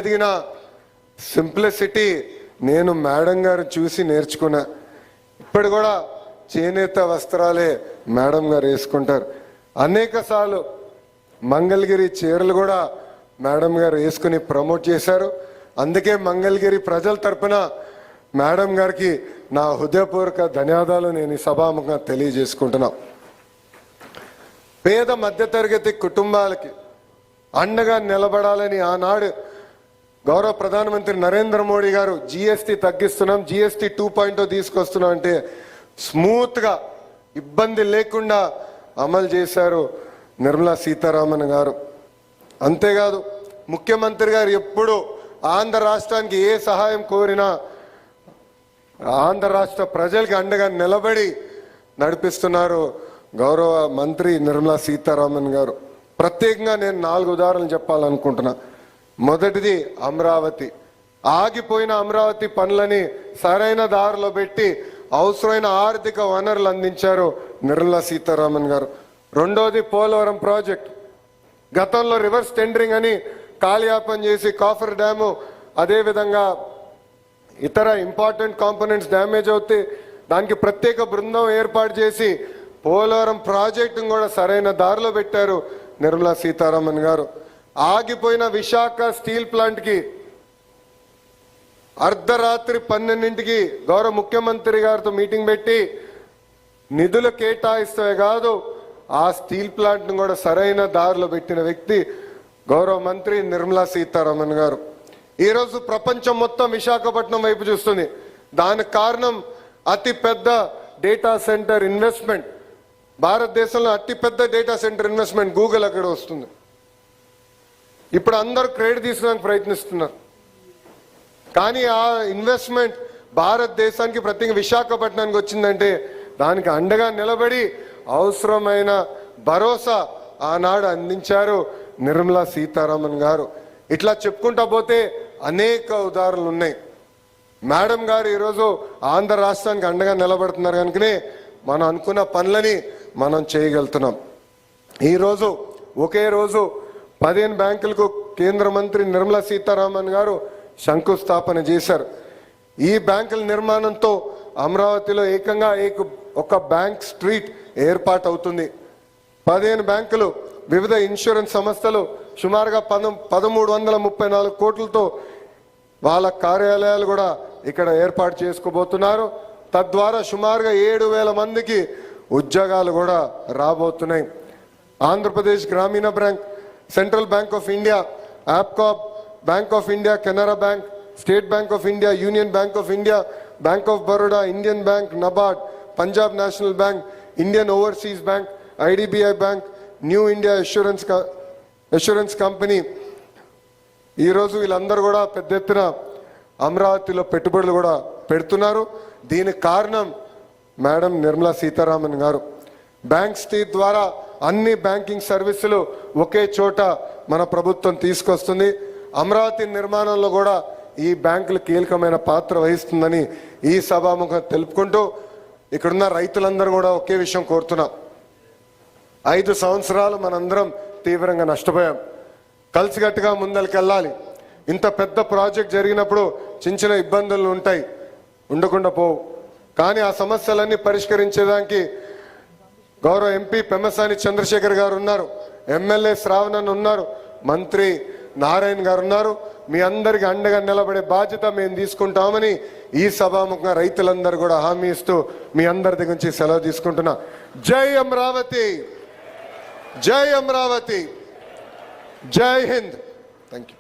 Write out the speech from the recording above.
ఎదిగిన సింప్లిసిటీ నేను మేడం గారు చూసి నేర్చుకున్నా. ఇప్పుడు కూడా చేనేత వస్త్రాలే మేడం గారు వేసుకుంటారు. అనేక సార్లు మంగళగిరి చీరలు కూడా మేడం గారు వేసుకుని ప్రమోట్ చేశారు. అందుకే మంగళగిరి ప్రజల తరపున మేడం గారికి నా హృదయపూర్వక ధన్యవాదాలు నేను ఈ సభాముఖంగా తెలియజేసుకుంటున్నా. పేద మధ్యతరగతి కుటుంబాలకి అండగా నిలబడాలని ఆనాడు గౌరవ ప్రధానమంత్రి నరేంద్ర మోడీ గారు జిఎస్టీ తగ్గిస్తున్నాం, జిఎస్టీ 2.0 తీసుకొస్తున్నాం అంటే స్మూత్గా ఇబ్బంది లేకుండా అమలు చేశారు నిర్మలా సీతారామన్ గారు. అంతేకాదు ముఖ్యమంత్రి గారు ఎప్పుడు ఆంధ్ర రాష్ట్రానికి ఏ సహాయం కోరినా ఆంధ్ర రాష్ట్ర ప్రజలకి అండగా నిలబడి నడిపిస్తున్నారు గౌరవ మంత్రి నిర్మలా సీతారామన్ గారు. ప్రత్యేకంగా నేను 4 ఉదాహరణలు చెప్పాలనుకుంటున్నా. మొదటిది అమరావతి. ఆగిపోయిన అమరావతి పనులని సరైన దారిలో పెట్టి అవసరమైన ఆర్థిక వనరులు అందించారు నిర్మలా సీతారామన్ గారు. రెండోది పోలవరం ప్రాజెక్ట్. గతంలో రివర్స్ టెండరింగ్ అని కాలయాపన చేసి కాఫర్ డ్యాము అదేవిధంగా ఇతర ఇంపార్టెంట్ కాంపోనెంట్స్ డ్యామేజ్ అవుతే దానికి ప్రత్యేక బృందం ఏర్పాటు చేసి పోలవరం ప్రాజెక్టును కూడా సరైన దారిలో పెట్టారు నిర్మలా సీతారామన్ గారు. ఆగిపోయిన విశాఖ స్టీల్ ప్లాంట్కి అర్ధరాత్రి 12ంటికి గౌరవ ముఖ్యమంత్రి గారితో మీటింగ్ పెట్టి నిధులు కేటాయిస్తే కాదు ఆ స్టీల్ ప్లాంట్ను కూడా సరైన దారిలో పెట్టిన వ్యక్తి గౌరవ మంత్రి నిర్మలా సీతారామన్ గారు. ఈరోజు ప్రపంచం మొత్తం విశాఖపట్నం వైపు చూస్తుంది. దానికి కారణం అతిపెద్ద డేటా సెంటర్ ఇన్వెస్ట్మెంట్. భారతదేశంలో అతిపెద్ద డేటా సెంటర్ ఇన్వెస్ట్మెంట్ గూగుల్ అక్కడ వస్తుంది. ఇప్పుడు అందరూ క్రెడిట్ తీసుకోవడానికి ప్రయత్నిస్తున్నారు. కానీ ఆ ఇన్వెస్ట్మెంట్ భారతదేశానికి ప్రత్యేక విశాఖపట్నానికి వచ్చిందంటే దానికి అండగా నిలబడి అవసరమైన భరోసా ఆనాడు అందించారు నిర్మలా సీతారామన్ గారు. ఇట్లా చెప్పుకుంటా పోతే అనేక ఉదాహరణలు ఉన్నాయి. మేడం గారు ఈరోజు ఆంధ్ర రాష్ట్రానికి అండగా నిలబడుతున్నారు కనుకనే మనం అనుకున్న పనులని మనం చేయగలుగుతున్నాం. ఈరోజు ఒకే రోజు 15 బ్యాంకులకు కేంద్ర మంత్రి నిర్మలా సీతారామన్ గారు శంకుస్థాపన చేశారు. ఈ బ్యాంకుల నిర్మాణంతో అమరావతిలో ఏకంగా ఒక బ్యాంక్ స్ట్రీట్ ఏర్పాటు అవుతుంది. 15 బ్యాంకులు, వివిధ ఇన్సూరెన్స్ సంస్థలు సుమారుగా 1334 కోట్లతో వాళ్ళ కార్యాలయాలు కూడా ఇక్కడ ఏర్పాటు చేసుకోబోతున్నారు. తద్వారా సుమారుగా 7,000 మందికి ఉద్యోగాలు కూడా రాబోతున్నాయి. Andhra Pradesh Grameena bank, central bank of India, Apcob, bank of India, Canara bank, state bank of India, union bank of India, bank of Baroda, Indian bank, NABARD, Punjab national bank, Indian overseas bank, IDBI bank, new India assurance company ఈరోజు వీళ్ళందరూ కూడా పెద్ద ఎత్తున అమరావతిలో పెట్టుబడులు కూడా పెడుతున్నారు. దీనికి కారణం మేడం నిర్మలా సీతారామన్ గారు. బ్యాంక్ స్ట్రీట్ ద్వారా అన్ని బ్యాంకింగ్ సర్వీసులు ఒకే చోట మన ప్రభుత్వం తీసుకొస్తుంది. అమరావతి నిర్మాణంలో కూడా ఈ బ్యాంకులు కీలకమైన పాత్ర వహిస్తుందని ఈ సభాముఖం తెలుపుకుంటూ ఇక్కడున్న రైతులందరూ కూడా ఒకే విషయం కోరుతున్నాం. 5 సంవత్సరాలు మనందరం తీవ్రంగా నష్టపోయాం. కలిసికట్టుగా ముందరికెళ్ళాలి. ఇంత పెద్ద ప్రాజెక్ట్ జరిగినప్పుడు చిన్న ఇబ్బందులు ఉంటాయి, ఉండకుండా పోవు. కానీ ఆ సమస్యలన్నీ పరిష్కరించేదానికి గౌరవ ఎంపీ పెమ్మసాని చంద్రశేఖర్ గారు ఉన్నారు, ఎమ్మెల్యే శ్రావణన్ ఉన్నారు, మంత్రి నారాయణ గారు ఉన్నారు. మీ అందరికి అండగా నిలబడే బాధ్యత మేము తీసుకుంటామని ఈ సభాముఖంగా రైతులందరూ కూడా హామీ ఇస్తూ మీ అందరి దగ్గర నుంచి సెలవు తీసుకుంటున్నా. జై అమరావతి, జై అమరావతి, జై హింద్. Thank you.